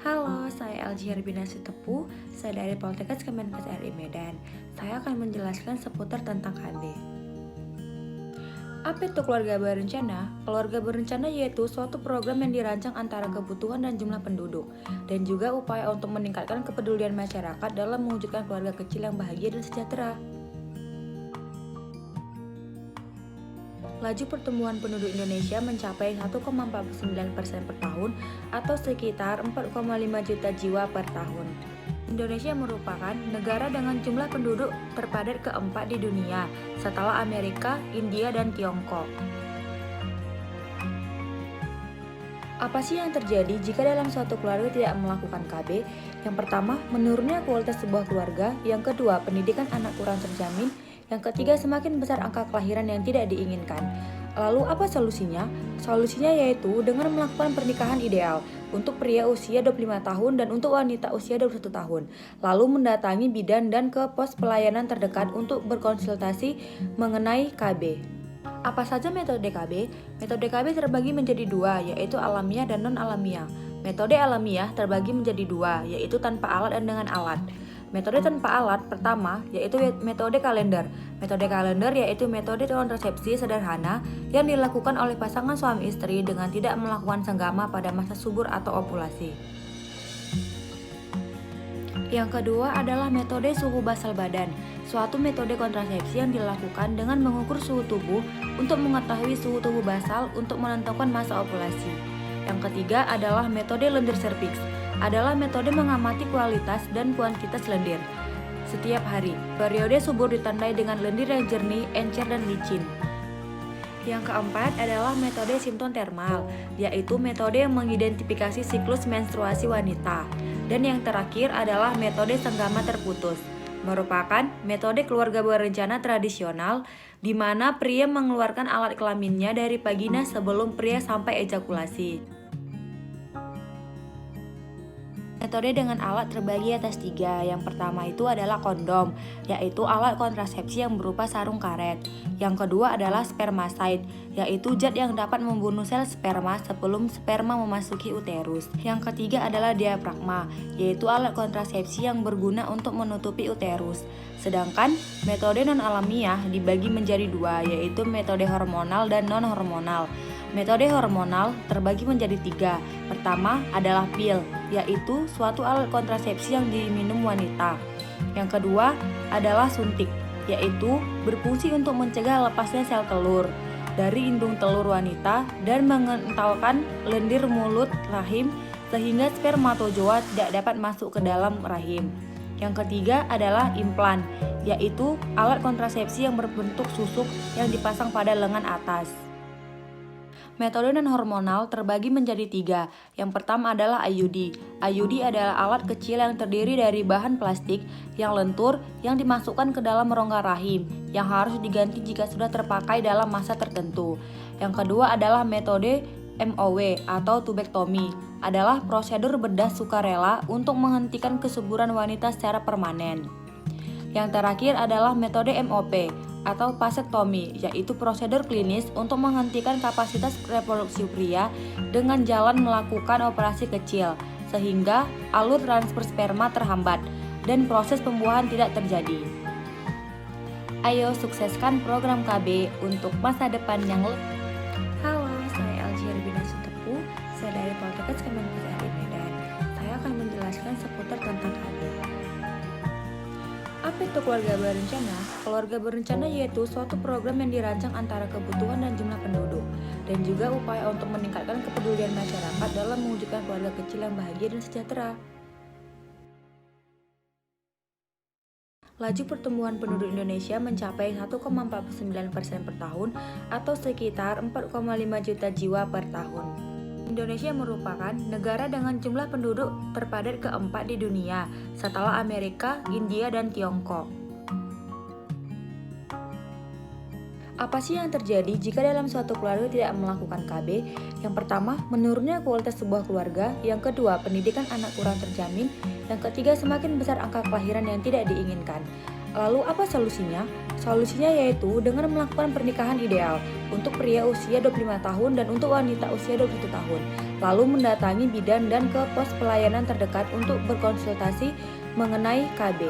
Halo, saya Elji Herbina Sutepu, saya dari Poltekkes Kemenkes RI Medan. Saya akan menjelaskan seputar tentang KB. Apa itu keluarga berencana? Keluarga berencana yaitu suatu program yang dirancang antara kebutuhan dan jumlah penduduk, dan juga upaya untuk meningkatkan kepedulian masyarakat dalam mewujudkan keluarga kecil yang bahagia dan sejahtera. Laju pertumbuhan penduduk Indonesia mencapai 1,49% per tahun atau sekitar 4,5 juta jiwa per tahun. Indonesia merupakan negara dengan jumlah penduduk terpadat keempat di dunia setelah Amerika, India, dan Tiongkok. Apa sih yang terjadi jika dalam suatu keluarga tidak melakukan KB? Yang pertama, menurunnya kualitas sebuah keluarga. Yang kedua, pendidikan anak kurang terjamin. Yang ketiga, semakin besar angka kelahiran yang tidak diinginkan. Lalu apa solusinya? Solusinya yaitu dengan melakukan pernikahan ideal untuk pria usia 25 tahun dan untuk wanita usia 21 tahun. Lalu mendatangi bidan dan ke pos pelayanan terdekat untuk berkonsultasi mengenai KB. Apa saja metode KB? Metode KB terbagi menjadi dua, yaitu alamiah dan non-alamiah. Metode alamiah terbagi menjadi dua, yaitu tanpa alat dan dengan alat. Metode tanpa alat pertama yaitu metode kalender. Metode kalender yaitu metode kontrasepsi sederhana yang dilakukan oleh pasangan suami istri dengan tidak melakukan senggama pada masa subur atau ovulasi. Yang kedua adalah metode suhu basal badan, suatu metode kontrasepsi yang dilakukan dengan mengukur suhu tubuh untuk mengetahui suhu tubuh basal untuk menentukan masa ovulasi. Yang ketiga adalah metode lendir serviks, adalah metode mengamati kualitas dan kuantitas lendir setiap hari. Periode subur ditandai dengan lendir yang jernih, encer, dan licin. Yang keempat adalah metode simptom termal, yaitu metode yang mengidentifikasi siklus menstruasi wanita. Dan yang terakhir adalah metode senggama terputus, merupakan metode keluarga berencana tradisional di mana pria mengeluarkan alat kelaminnya dari vagina sebelum pria sampai ejakulasi. Metode dengan alat terbagi atas tiga. Yang pertama itu adalah kondom, yaitu alat kontrasepsi yang berupa sarung karet. Yang kedua adalah spermicide, yaitu zat yang dapat membunuh sel sperma sebelum sperma memasuki uterus. Yang ketiga adalah diafragma, yaitu alat kontrasepsi yang berguna untuk menutupi uterus. Sedangkan metode non-alamiah dibagi menjadi dua, yaitu metode hormonal dan non-hormonal. Metode hormonal terbagi menjadi tiga. Pertama adalah pil, yaitu suatu alat kontrasepsi yang diminum wanita. Yang kedua adalah suntik, yaitu berfungsi untuk mencegah lepasnya sel telur dari indung telur wanita dan mengentalkan lendir mulut rahim sehingga spermatozoa tidak dapat masuk ke dalam rahim. Yang ketiga adalah implan, yaitu alat kontrasepsi yang berbentuk susuk yang dipasang pada lengan atas. Metode non-hormonal terbagi menjadi tiga. Yang pertama adalah IUD. IUD adalah alat kecil yang terdiri dari bahan plastik yang lentur yang dimasukkan ke dalam rongga rahim yang harus diganti jika sudah terpakai dalam masa tertentu. Yang kedua adalah metode MOW atau tubektomi, adalah prosedur bedah sukarela untuk menghentikan kesuburan wanita secara permanen. Yang terakhir adalah metode MOP atau vasektomi, yaitu prosedur klinis untuk menghentikan kapasitas reproduksi pria dengan jalan melakukan operasi kecil sehingga alur transfer sperma terhambat dan proses pembuahan tidak terjadi. Ayo sukseskan program KB untuk masa depan yang lebih. Halo, saya Elji Herbina Sutepu, saya dari Poltekkes Kemenkes RI Medan. Saya akan menjelaskan seputar tentang KB. Apa itu keluarga berencana? Keluarga berencana yaitu suatu program yang dirancang antara kebutuhan dan jumlah penduduk, dan juga upaya untuk meningkatkan kepedulian masyarakat dalam mewujudkan keluarga kecil yang bahagia dan sejahtera. Laju pertumbuhan penduduk Indonesia mencapai 1,49% per tahun atau sekitar 4,5 juta jiwa per tahun. Indonesia merupakan negara dengan jumlah penduduk terpadat keempat di dunia setelah Amerika, India, dan Tiongkok. Apa sih yang terjadi jika dalam suatu keluarga tidak melakukan KB? Yang pertama, menurunnya kualitas sebuah keluarga. Yang kedua, pendidikan anak kurang terjamin. Yang ketiga, semakin besar angka kelahiran yang tidak diinginkan. Lalu apa solusinya? Solusinya yaitu dengan melakukan pernikahan ideal untuk pria usia 25 tahun dan untuk wanita usia 21 tahun. Lalu mendatangi bidan dan ke pos pelayanan terdekat untuk berkonsultasi mengenai KB.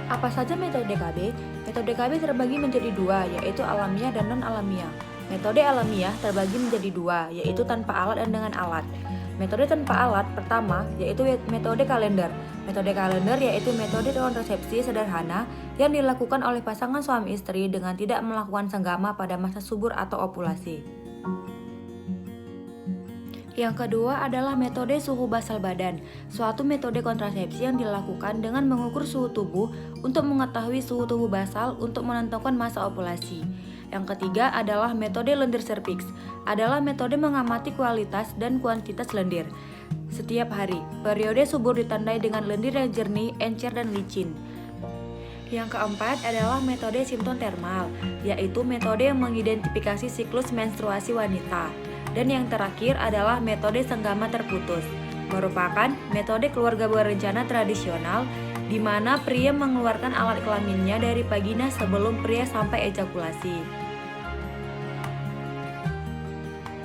Apa saja metode KB? Metode KB terbagi menjadi dua, yaitu alamiah dan non-alamiah. Metode alamiah terbagi menjadi dua, yaitu tanpa alat dan dengan alat. Metode tanpa alat pertama yaitu metode kalender. Metode kalender yaitu metode kontrasepsi sederhana yang dilakukan oleh pasangan suami istri dengan tidak melakukan senggama pada masa subur atau ovulasi. Yang kedua adalah metode suhu basal badan, suatu metode kontrasepsi yang dilakukan dengan mengukur suhu tubuh untuk mengetahui suhu tubuh basal untuk menentukan masa ovulasi. Yang ketiga adalah metode lendir serviks, adalah metode mengamati kualitas dan kuantitas lendir setiap hari. Periode subur ditandai dengan lendir yang jernih, encer, dan licin. Yang keempat adalah metode simptom termal, yaitu metode yang mengidentifikasi siklus menstruasi wanita. Dan yang terakhir adalah metode senggama terputus, merupakan metode keluarga berencana tradisional di mana pria mengeluarkan alat kelaminnya dari vagina sebelum pria sampai ejakulasi.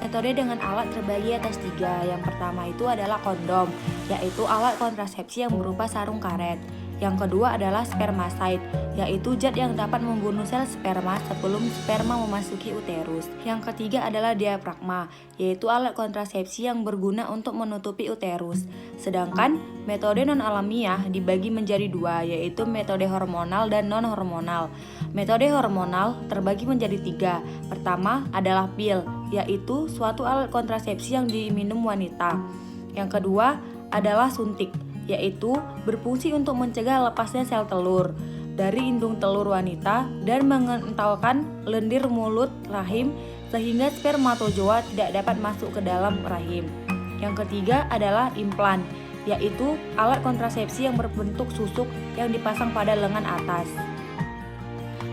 Metode dengan alat terbagi atas tiga. Yang pertama itu adalah kondom, yaitu alat kontrasepsi yang berupa sarung karet. Yang kedua adalah spermicide, yaitu zat yang dapat membunuh sel sperma sebelum sperma memasuki uterus. Yang ketiga adalah diafragma, yaitu alat kontrasepsi yang berguna untuk menutupi uterus. Sedangkan metode non-alamiah dibagi menjadi dua, yaitu metode hormonal dan non-hormonal. Metode hormonal terbagi menjadi tiga. Pertama adalah pil, yaitu suatu alat kontrasepsi yang diminum wanita. Yang kedua adalah suntik, yaitu berfungsi untuk mencegah lepasnya sel telur dari indung telur wanita dan mengentalkan lendir mulut rahim sehingga spermatozoa tidak dapat masuk ke dalam rahim. Yang ketiga adalah implan, yaitu alat kontrasepsi yang berbentuk susuk yang dipasang pada lengan atas.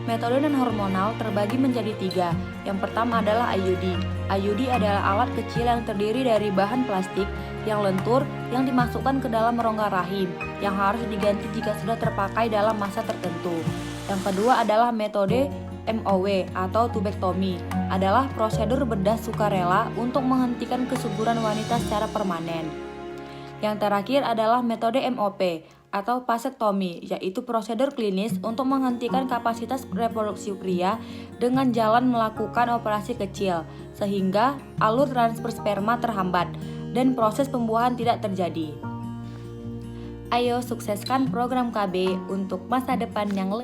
Metode non-hormonal terbagi menjadi tiga. Yang pertama adalah IUD. IUD adalah alat kecil yang terdiri dari bahan plastik yang lentur yang dimasukkan ke dalam rongga rahim yang harus diganti jika sudah terpakai dalam masa tertentu. Yang kedua adalah metode MOW atau tubektomi, adalah prosedur bedah sukarela untuk menghentikan kesuburan wanita secara permanen. Yang terakhir adalah metode MOP atau vasektomi, yaitu prosedur klinis untuk menghentikan kapasitas reproduksi pria dengan jalan melakukan operasi kecil sehingga alur transfer sperma terhambat dan proses pembuahan tidak terjadi. Ayo sukseskan program KB untuk masa depan yang lebih